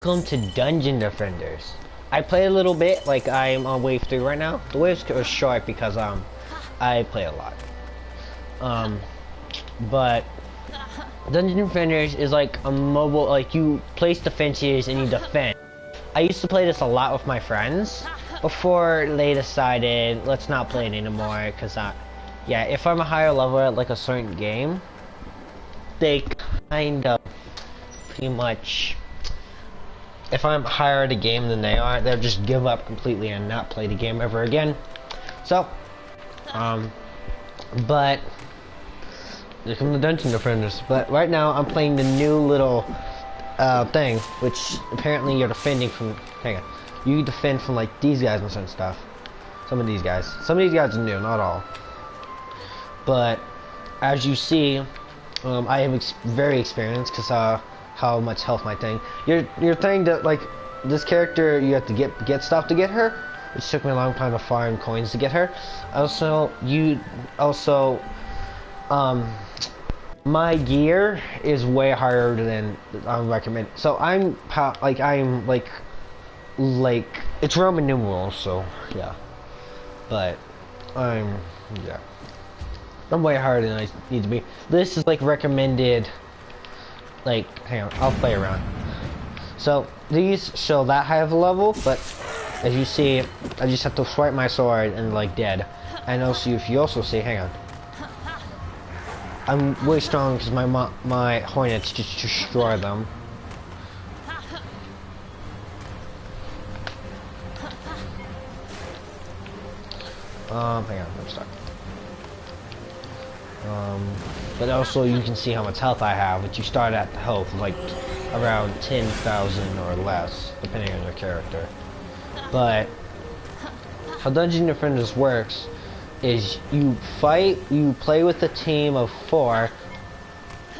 Welcome to Dungeon Defenders. I played a little bit, like I'm on wave 3 right now. The waves are short because I play a lot. But Dungeon Defenders is like a mobile, like you place defenses and you defend. I used to play this a lot with my friends before they decided let's not play it anymore because yeah, if I'm a higher level at like a certain game, they kind of pretty much, if I'm higher at a game than they are, they'll just give up completely and not play the game ever again. So, but here come the Dungeon Defenders. But right now, I'm playing the new little thing, which apparently you're defending from. Hang on, you defend from like these guys and some stuff. Some of these guys are new, not all. But as you see, I am very experienced because how much health my thing. Your thing that like this character, you have to get stuff to get her, which took me a long time to farm coins to get her. Also, my gear is way higher than I recommend. So I'm like it's Roman numerals, so yeah. But yeah, I'm way higher than I need to be. This is like recommended. Like, hang on, I'll play around. So these show that high of a level, but as you see, I just have to swipe my sword and like dead. And also, if you also see, hang on, I'm way strong because my hornets just destroy them. Hang on, I'm stuck. But also you can see how much health I have, but you start at the health like around 10,000 or less, depending on your character. But how Dungeon Defenders works is you play with a team of 4,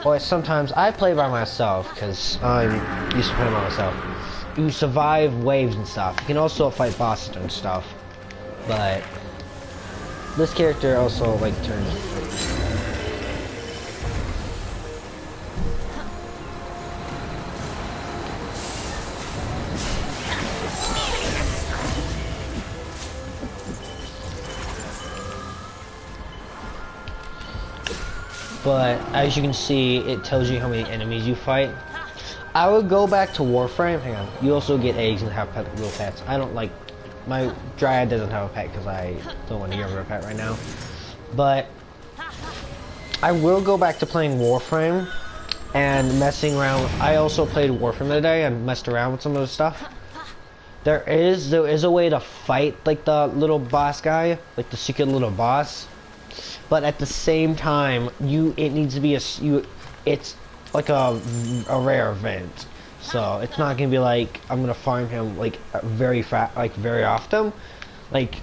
or sometimes I play by myself because I'm used to playing by myself. You survive waves and stuff. You can also fight bosses and stuff, but this character also like turns. But as you can see, it tells you how many enemies you fight. I would go back to Warframe. Hang on. You also get eggs and have real pets. I don't like, my Dryad doesn't have a pet because I don't want to give her a pet right now. But I will go back to playing Warframe and messing around. I also played Warframe today and messed around with some of the stuff. There is a way to fight like the little boss guy, like the secret little boss. But at the same time, it needs to be it's like a rare event. So it's not gonna be like I'm gonna farm him like very often. Like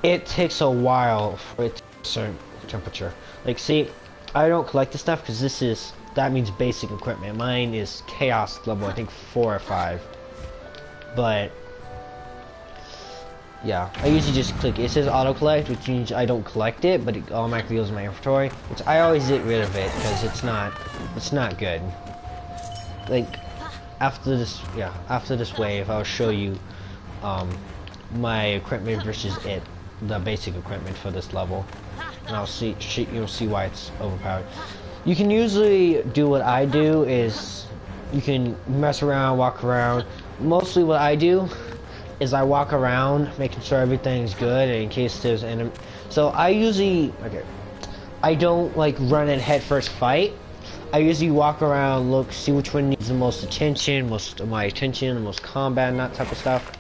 it takes a while for it to a certain temperature. Like see, I don't collect the stuff because that means basic equipment. Mine is chaos level, I think 4 or 5. But yeah, I usually just click it. It says auto collect, which means I don't collect it, but it automatically goes in my inventory. Which I always get rid of it because it's not good. Like after this wave, I'll show you my equipment versus the basic equipment for this level, and you'll see why it's overpowered. You can usually do what I do is you can mess around, walk around. Mostly what I do is I walk around making sure everything's good in case there's enemy. So I don't like run and head first fight. I usually walk around, look, see which one needs the most attention, most of my attention, the most combat and that type of stuff.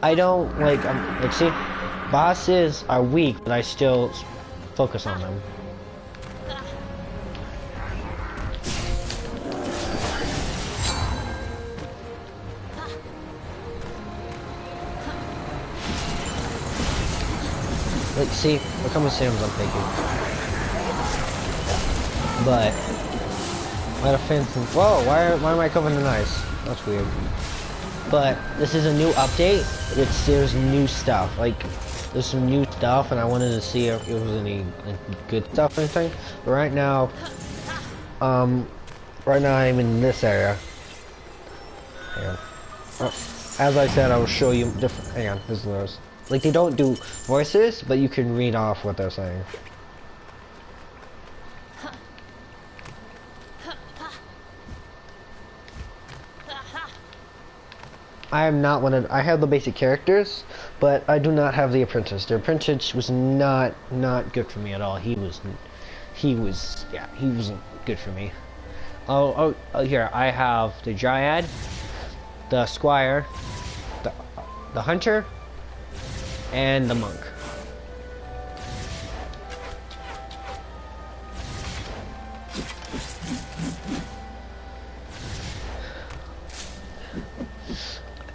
I don't like see, bosses are weak, but I still focus on them. Like, see, look how many Sims I'm taking. But my defense. Whoa, why am I covered in ice? That's weird. But this is a new update. There's new stuff. Like, there's some new stuff, and I wanted to see if it was any good stuff or anything. But right now I'm in this area. Yeah. As I said, I will show you different. Hang on, this is those. Like they don't do voices, but you can read off what they're saying. I am not one of. I have the basic characters, but I do not have the apprentice. The apprentice was not good for me at all. He was yeah, he wasn't good for me. Oh, here I have the Dryad, the Squire, the Hunter, and the Monk.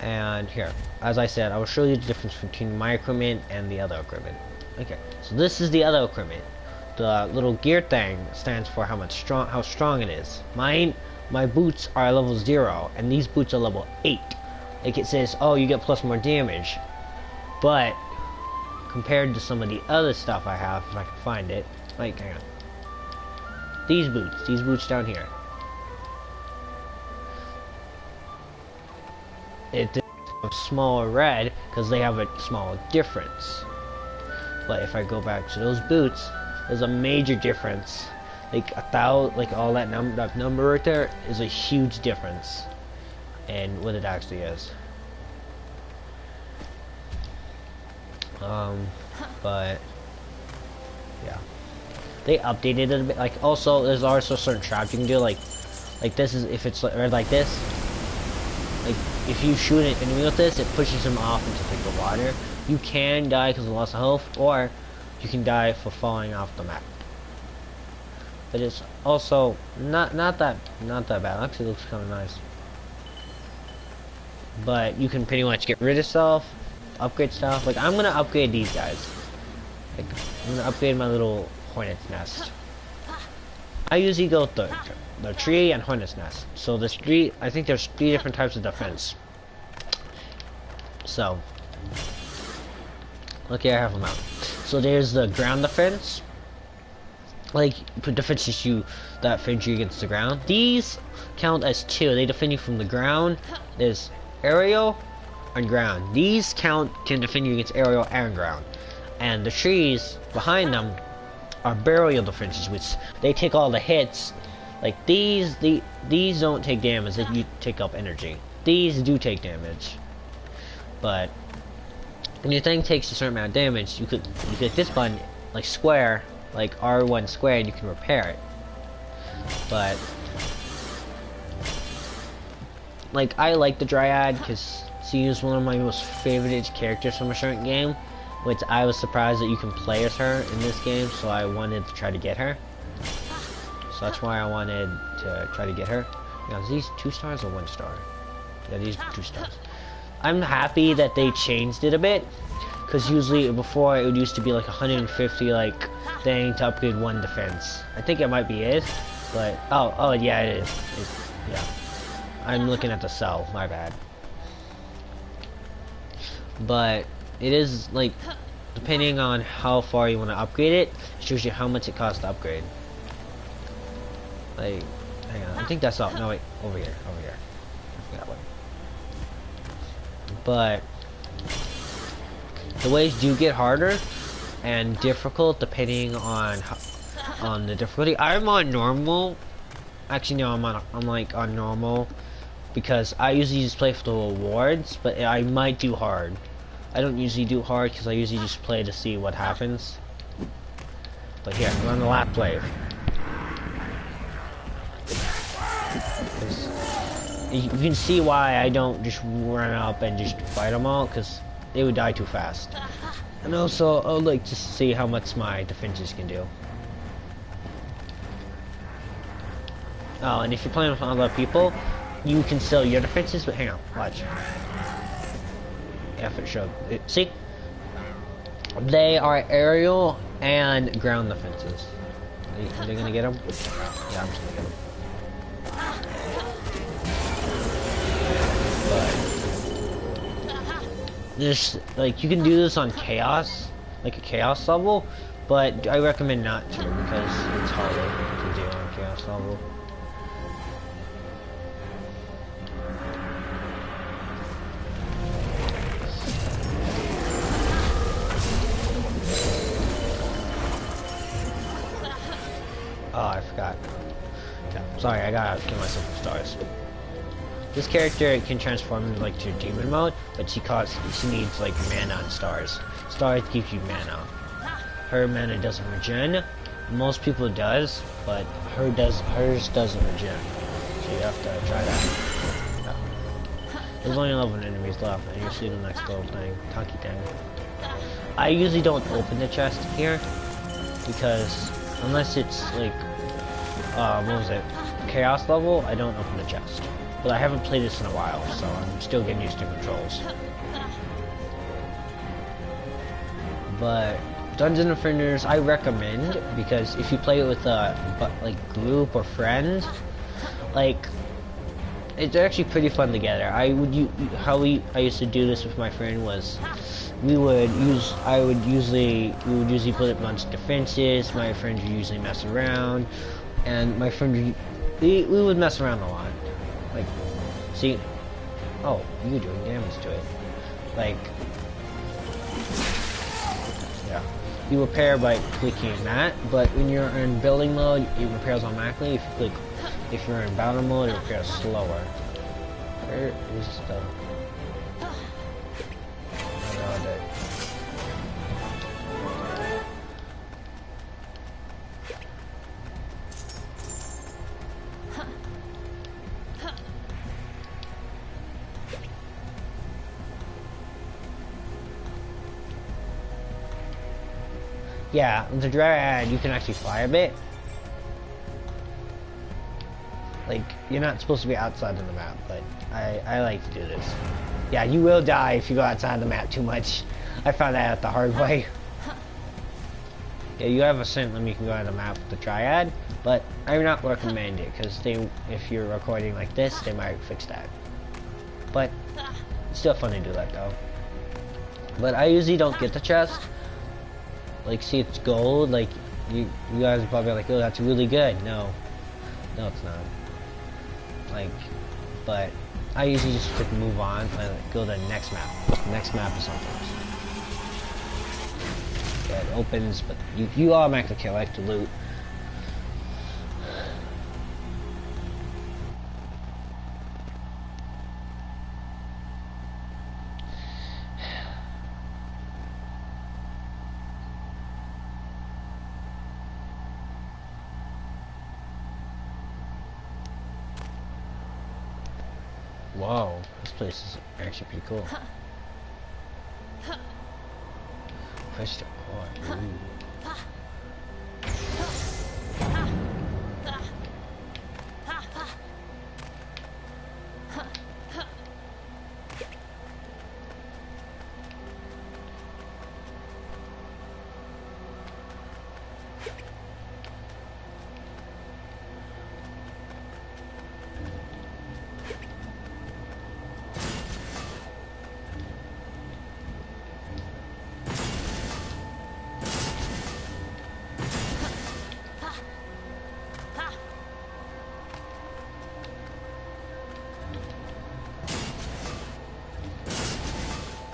And here, as I said, I will show you the difference between my equipment and the other equipment. Okay, so this is the other equipment. The little gear thing stands for how strong it is. My boots are level 0, and these boots are level 8. Like it says, oh, you get plus more damage. But compared to some of the other stuff I have, if I can find it, like hang on. These boots down here. It's a smaller red because they have a smaller difference. But if I go back to those boots, there's a major difference. Like like all that number right there is a huge difference in what it actually is. But yeah, they updated it a bit. Like also, there's also certain traps you can do. Like this is if it's red like this. Like if you shoot an enemy with this, it pushes them off into like the water. You can die because of loss of health, or you can die for falling off the map. But it's also not that bad. Actually, it looks kind of nice. But you can pretty much get rid of stuff, upgrade stuff. Like I'm gonna upgrade these guys. Like I'm gonna upgrade my little hornet's nest. I usually go with the tree and hornet's nest. So there's I think there's 3 different types of defense. So, okay, I have them out. So there's the ground defense. Like, defenses that defend you against the ground. These count as 2. They defend you from the ground. There's aerial and ground. These can defend you against aerial and ground. And the trees behind them are burial defenses, which they take all the hits. Like these don't take damage. They take up energy. These do take damage, but when your thing takes a certain amount of damage, you could hit this button, like square, like R1 square, and you can repair it. But like I like the Dryad because she is one of my most favorite characters from a certain game, which I was surprised that you can play as her in this game, so I wanted to try to get her. So that's why I wanted to try to get her. Now, is these 2 stars or 1 star? Yeah, these 2 stars. I'm happy that they changed it a bit, because usually before it used to be like 150 like thing to upgrade 1 defense. I think it might be it, but oh yeah, it is. Yeah, I'm looking at the cell. My bad. But it is like depending on how far you want to upgrade it, it shows you how much it costs to upgrade. Like, hang on, I think that's all. No, wait, over here. That way. But the ways do get harder and difficult depending on the difficulty. I'm on normal. Actually, no, I'm like on normal because I usually just play for the rewards, but I might do hard. I don't usually do hard because I usually just play to see what happens. But here, we're on the last wave. You can see why I don't just run up and just fight them all, because they would die too fast. And also, I would like to see how much my defenses can do. Oh, and if you're playing with other people, you can sell your defenses, but hang on, watch. Yeah, if it showed. See? They are aerial and ground defenses. Are they gonna get them? Yeah, I'm just gonna get them. This, like, you can do this on chaos, like a chaos level, but I recommend not to because it's harder to do on chaos level. sorry, I gotta kill myself with stars. This character can transform into like to demon mode, but she needs like mana and stars. Stars gives you mana. Her mana doesn't regen. Most people does, but hers doesn't regen. So you have to try that. Yeah. There's only 11 enemies left, and you see the next little thing, Taki thing. I usually don't open the chest here because unless it's like what was it? Chaos level, I don't open the chest. But I haven't played this in a while, so I'm still getting used to controls. But Dungeon Defenders, I recommend because if you play it with a like group or friends, like it's actually pretty fun together. I used to do this with my friend was we would usually put up a bunch of defenses. My friends would usually mess around, and my friend we would mess around a lot. Like, see, oh, you're doing damage to it. Like, yeah, you repair by clicking that, but when you're in building mode, it repairs automatically. If you're in battle mode, it repairs slower. Where is the? Yeah, with the Dryad, you can actually fly a bit. Like, you're not supposed to be outside of the map, but I like to do this. Yeah, you will die if you go outside the map too much. I found that out the hard way. Yeah, you have a certain limit you can go on the map with the Triad, but I would not recommend it, because if you're recording like this, they might fix that. But, it's still fun to do that, though. But I usually don't get the chest. Like, see, it's gold, like, you guys are probably like, oh, that's really good. No, it's not. Like, but I usually just click move on and go to the next map. The next map is something else. Yeah, it opens, but you automatically collect the loot. Whoa, this place is actually pretty cool. Push the core.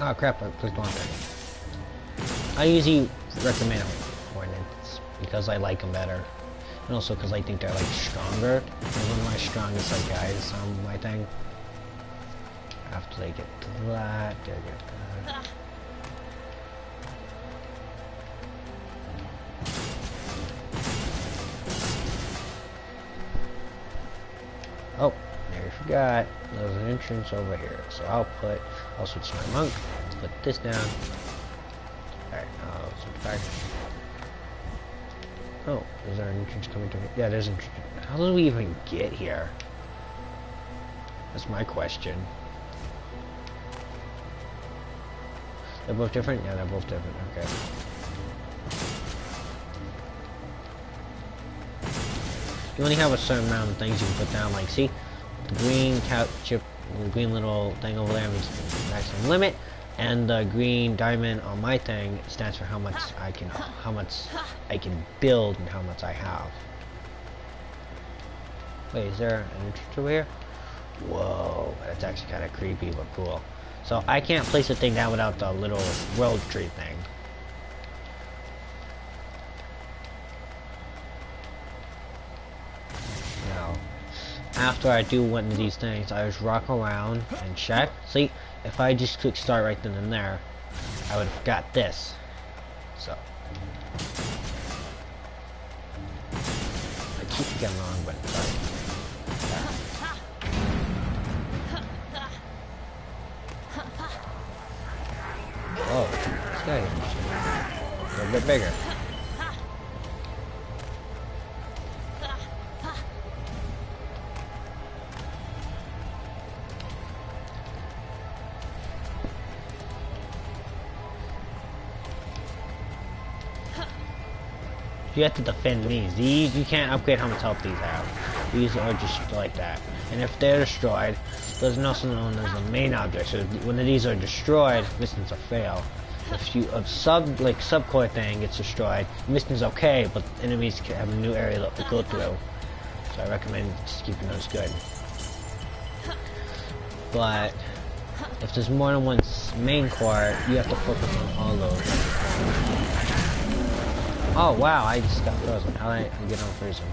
Oh crap, I clicked one thing. I usually recommend Hornets because I like them better. And also because I think they're like stronger. They're one of my strongest like guys on my thing. After they get to that, they get that. Oh, there you forgot. There's an entrance over here. So I'll switch to my monk. Put this down. Alright, I'll switch back. Oh, is there an entrance coming to me? Yeah, there's an entrance. How did we even get here? That's my question. They're both different? Yeah, they're both different. Okay. You only have a certain amount of things you can put down, like, see? The green chip, the green little thing over there means maximum limit, and the green diamond on my thing stands for how much I can build and how much I have. Wait, is there an entrance over here? Whoa, that's actually kind of creepy but cool. So I can't place a thing down without the little world tree thing. No. after I do one of these things, I just rock around and check. See, if I just click start right then and there, I would have got this. So I keep getting wrong, but sorry. Oh, this guy is a little bit bigger. You have to defend these. These, you can't upgrade how much health these have. These are just like that. And if they're destroyed, there's also known as a main object. So when these are destroyed, mission's a fail. If you a subcore thing gets destroyed, mission's okay, but enemies can have a new area to go through. So I recommend just keeping those good. But if there's more than one main core, you have to focus on all those. Oh wow, I just got frozen. How did I get on freezing?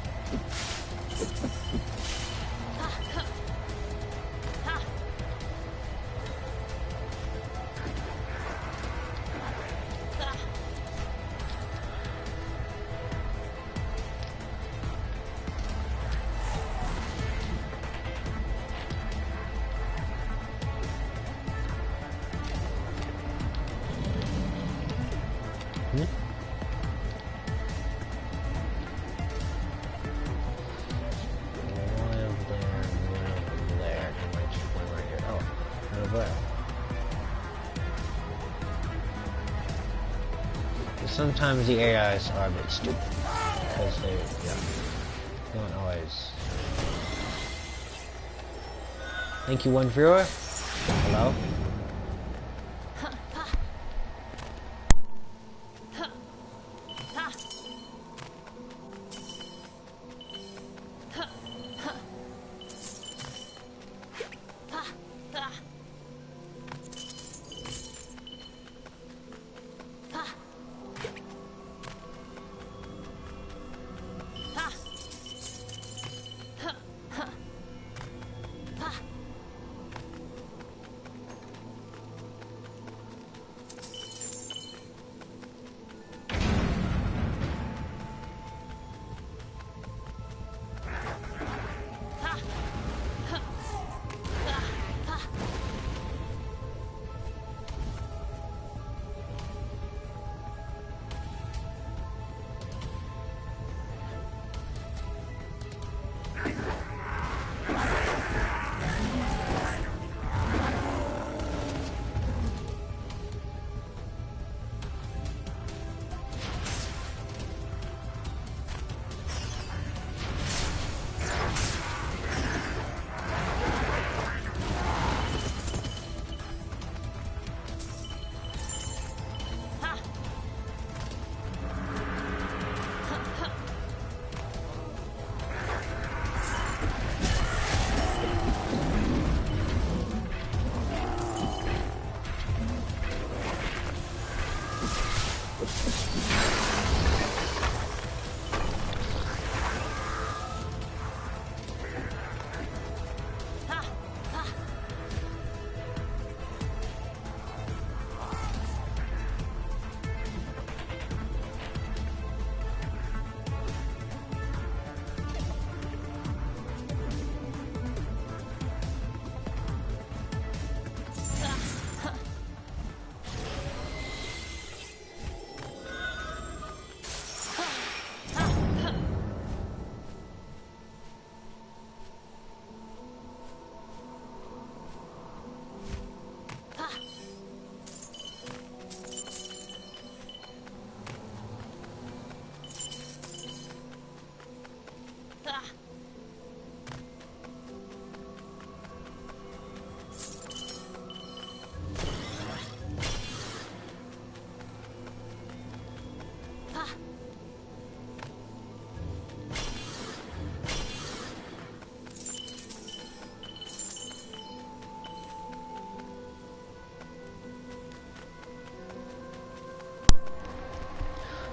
Sometimes the AIs are a bit stupid because they don't always. Thank you, one viewer. Hello.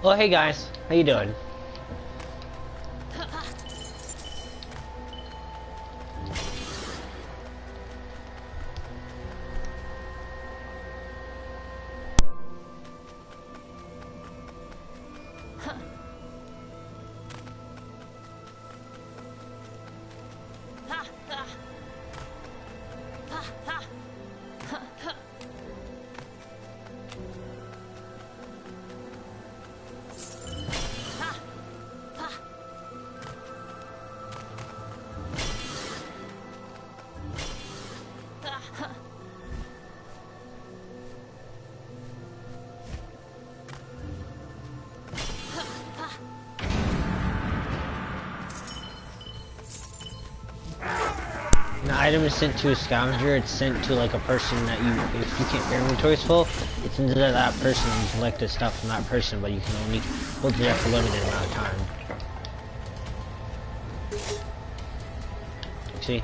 Well, hey guys, how you doing? item is sent to a scavenger, it's sent to like a person that if you can't, your inventory is full, it's into that person and you collect the stuff from that person, but you can only hold it there for a limited amount of time. See?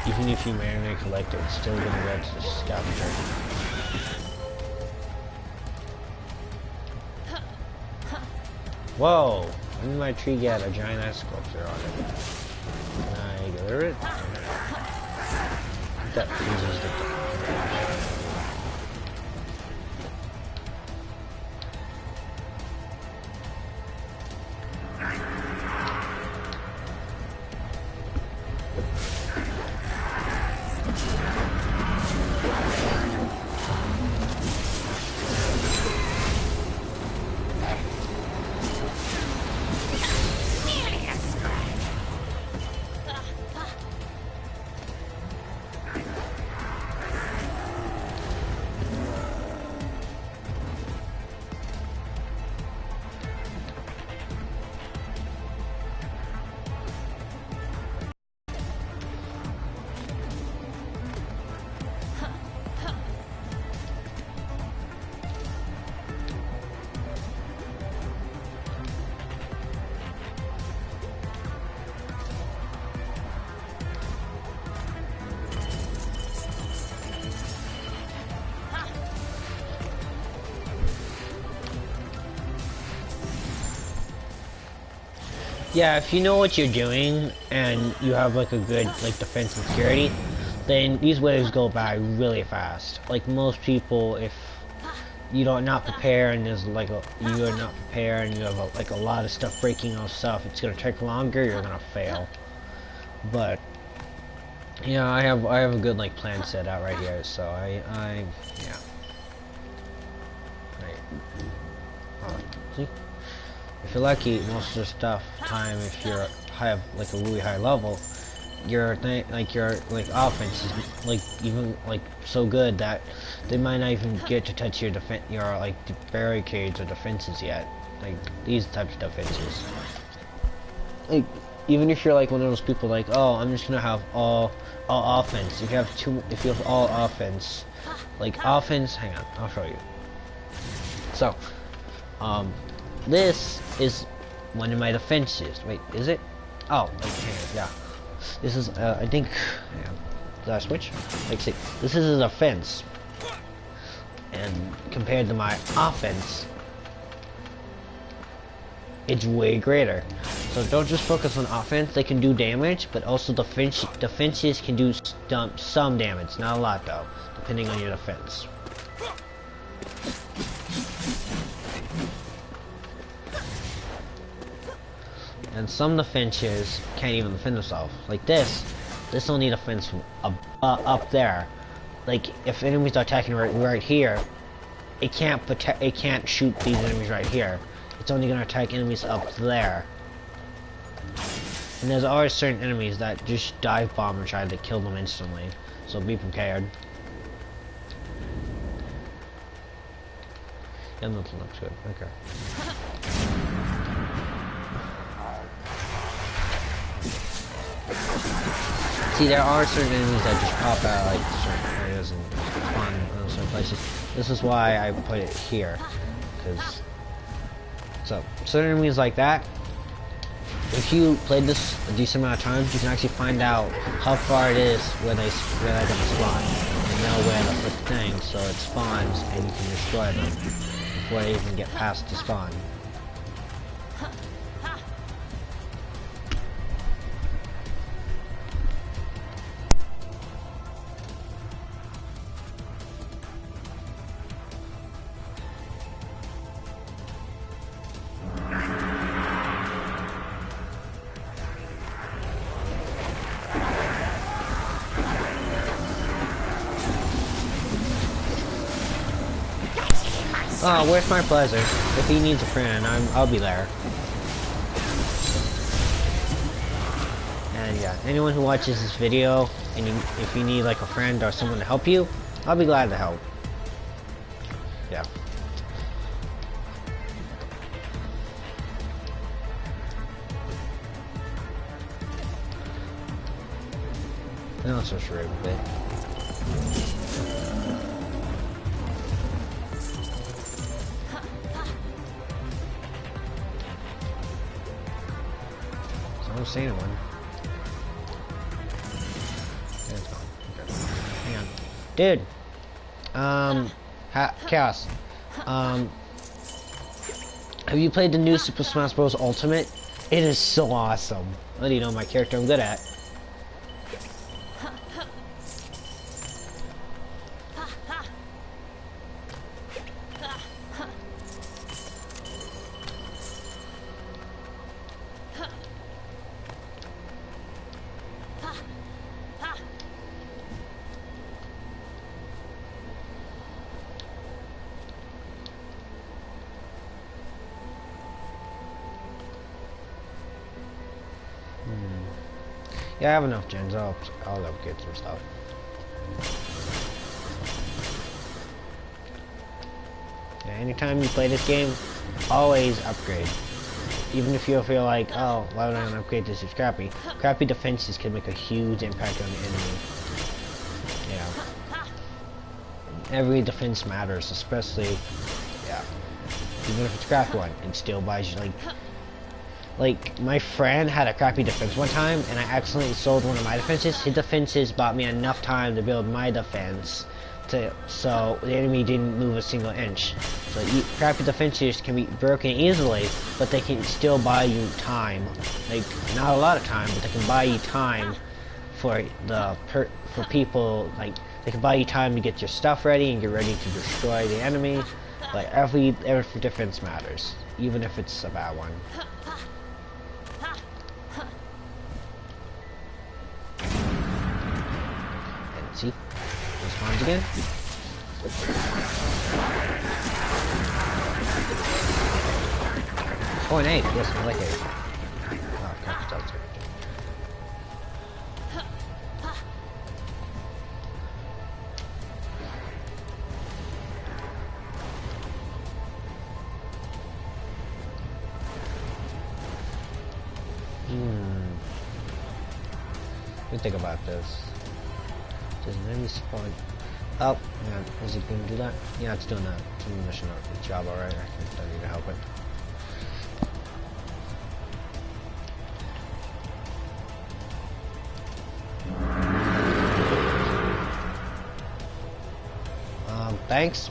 Even if you manually collect it, it's still gonna go to the scavenger. Whoa! When did my tree get a giant ice sculpture on it? Can I gather it? That freezes the Yeah, if you know what you're doing and you have like a good like defense and security, then these waves go by really fast. Like most people, if you don't not prepare and there's like you are not prepared and you have like a lot of stuff breaking on stuff, it's gonna take longer. You're gonna fail. But yeah, I have a good like plan set out right here. So I yeah. Right. See. If you're lucky, most of the stuff time, if you're have like a really high level, your offense is like even like so good that they might not even get to touch your like barricades or defenses yet. Like these types of defenses. Like even if you're like one of those people like, oh, I'm just gonna have all offense. If you have all offense, like offense, hang on, I'll show you. So, this is one of my defenses. Wait, is it? Oh, okay, yeah. This is, I think, yeah. Did I switch? Like, see, this is a defense. And compared to my offense, it's way greater. So don't just focus on offense. They can do damage, but also defenses can do some damage. Not a lot, though, depending on your defense. And some defenses can't even defend themselves. Like this don't need a fence from up there. Like if enemies are attacking right here, it can't shoot these enemies right here. It's only gonna attack enemies up there. And there's always certain enemies that just dive bomb and try to kill them instantly. So be prepared. Yeah, nothing looks good. Okay. See, there are certain enemies that just pop out like certain areas and spawn in certain places. This is why I put it here, because so certain enemies like that. If you played this a decent amount of times, you can actually find out how far it is where they're gonna spawn, and know where the thing, so it spawns and you can destroy them before they even get past the spawn. Oh, where's my Pleasure? If he needs a friend, I'll be there. And yeah, anyone who watches this video, and if you need like a friend or someone to help you, I'll be glad to help. Yeah. And also sure a bit. So I'm saying one. Yeah, it's gone. Okay. Hang on. Dude! Chaos. Have you played the new Super Smash Bros. Ultimate? It is so awesome. What do you know my character I'm good at? Yeah, I have enough gens. I'll upgrade some stuff. Yeah, anytime you play this game, always upgrade. Even if you feel like, oh, why would I not upgrade this? It's crappy. Crappy defenses can make a huge impact on the enemy. Yeah. Every defense matters, especially, yeah. Even if it's a crappy one, it still buys you, like, my friend had a crappy defense one time, and I accidentally sold one of my defenses. His defenses bought me enough time to build my defense, so the enemy didn't move a single inch. So crappy defenses can be broken easily, but they can still buy you time. Like, not a lot of time, but they can buy you time for people. Like, they can buy you time to get your stuff ready and get ready to destroy the enemy. Like, every defense matters, even if it's a bad one. See? Respawns again. Oh, an 8. Yes, I like it. Oh, God, that's Let me think about this. Does an enemy spawn? Oh, yeah, is it going to do that? Yeah, it's doing that. It's doing the mission job alright. I don't need to help it. Thanks.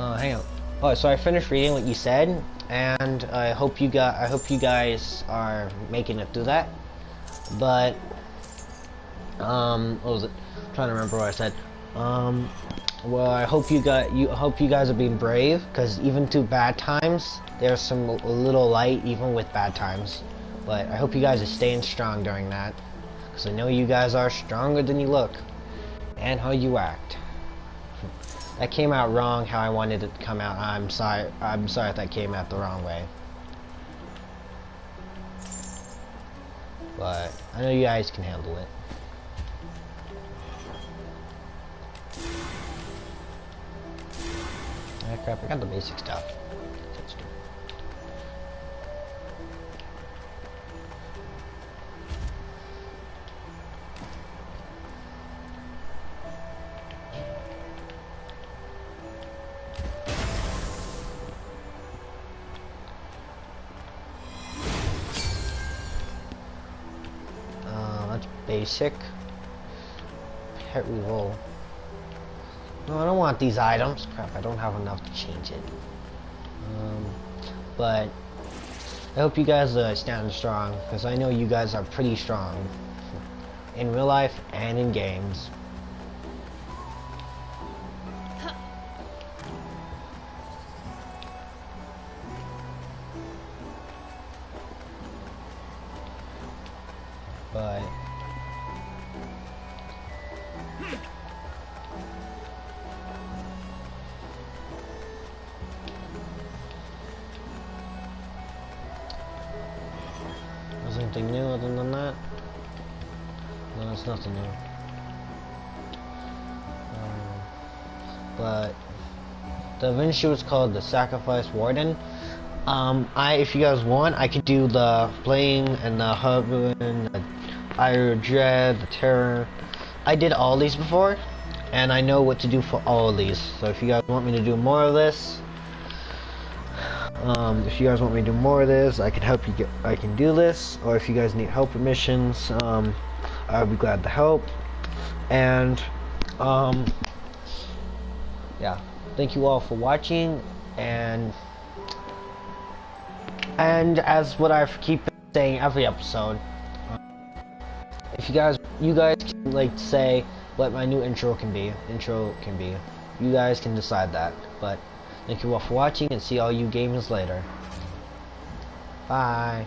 Hang on. Oh, so I finished reading what you said, and I hope you guys are making it through that. But what was it? I'm trying to remember what I said. Well, I hope you guys are being brave, because even through bad times, there's some a little light even with bad times. But I hope you guys are staying strong during that, because I know you guys are stronger than you look, and how you act. That came out wrong how I wanted it to come out. I'm sorry if that came out the wrong way. But I know you guys can handle it. Ah, crap, I got the basic stuff. That's basic. Pet reroll. No, I don't want these items. Crap, I don't have enough to change it. But I hope you guys stand strong, because I know you guys are pretty strong in real life and in games. But was anything new other than that? No, it's nothing new. But the adventure was called the Sacrifice Warden. If you guys want, I could do the Flame and the Hubble and the Ire Dread, the Terror. I did all these before, and I know what to do for all of these. So if you guys want me to do more of this, I can help you I can do this. Or if you guys need help with missions, I'll be glad to help. And yeah, thank you all for watching. And as what I keep saying every episode, if you guys can like say what my new intro can be. You guys can decide that. But thank you all for watching, and see all you gamers later. Bye.